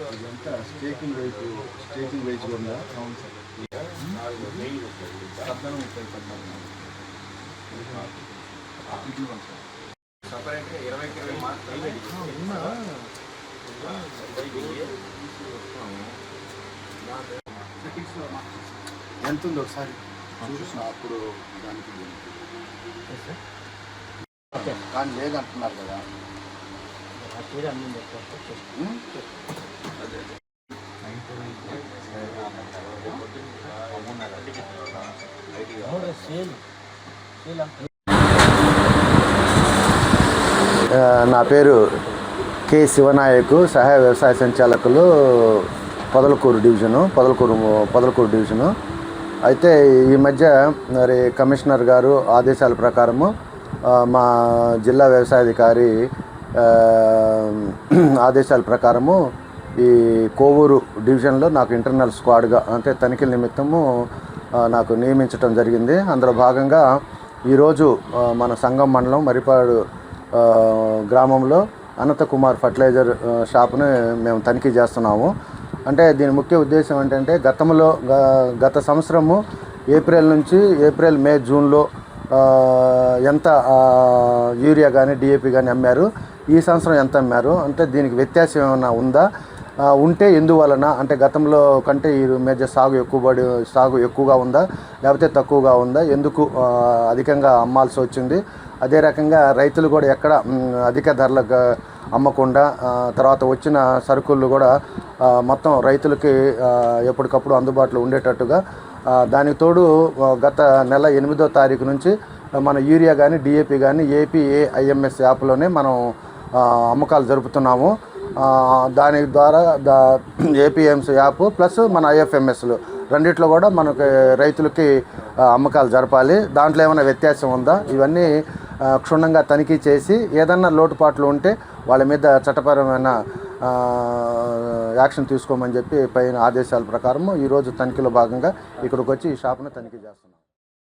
ఇదంతా staking wait ఉందా? అవును సార్. పద్నాలుగు 30 సపరేట్గా 20కి 20 మాత్రమే ఎంత ఉంది ఒకసారి చూసిన అప్పుడు దానికి కానీ లేదంటున్నారు కదా. నా పేరు కె శివనాయకు, సహాయ వ్యవసాయ సంచాలకులు, పొదలకూరు డివిజను. అయితే ఈ మధ్య మరి కమిషనర్ గారు ఆదేశాల ప్రకారము మా జిల్లా వ్యవసాయాధికారి ఆదేశాల ప్రకారము ఈ కోవూరు డివిజన్లో నాకు ఇంటర్నల్ స్క్వాడ్గా అంటే తనిఖీల నిమిత్తము నాకు నియమించడం జరిగింది. అందులో భాగంగా ఈరోజు మన సంగం మండలం మరిపాడు గ్రామంలో అనంతకుమార్ ఫర్టిలైజర్ షాప్ని మేము తనిఖీ చేస్తున్నాము. అంటే దీని ముఖ్య ఉద్దేశం ఏంటంటే గత సంవత్సరము ఏప్రిల్ మే జూన్లో ఎంత యూరియా కానీ డిఏపి కానీ అమ్మారు, ఈ సంవత్సరం ఎంత అమ్మారు, అంటే దీనికి వ్యత్యాసం ఏమైనా ఉందా, ఉంటే ఎందువలన, అంటే గతంలో కంటే ఈ మధ్య సాగు ఎక్కువగా ఉందా లేకపోతే తక్కువగా ఉందా, ఎందుకు అధికంగా అమ్మాల్సి వచ్చింది, అదే రకంగా రైతులు కూడా ఎక్కడ అధిక ధరలకు అమ్మకుండా తర్వాత వచ్చిన సరుకులు కూడా మొత్తం రైతులకి ఎప్పటికప్పుడు అందుబాటులో ఉండేటట్టుగా, దానికి తోడు గత నెల 8వ తారీఖు నుంచి మన యూరియా కానీ డిఏపి కానీ ఏపీఐఎంఎస్ యాప్లోనే మనం అమ్మకాలు జరుపుతున్నాము. దాని ద్వారా ఏపీఎంఎస్ యాప్ ప్లస్ మన ఐఎఫ్ఎంఎస్లు రెండిట్లో కూడా మనకి రైతులకి అమ్మకాలు జరపాలి. దాంట్లో ఏమైనా వ్యత్యాసం ఉందా, ఇవన్నీ క్షుణ్ణంగా తనిఖీ చేసి ఏదన్నా లోటుపాట్లు ఉంటే వాళ్ళ మీద చట్టపరమైన యాక్షన్ తీసుకోమని చెప్పి పైన ఆదేశాల ప్రకారం ఈరోజు తనిఖీలో భాగంగా ఇక్కడికి వచ్చి ఈ షాప్ను తనిఖీ చేస్తున్నాం.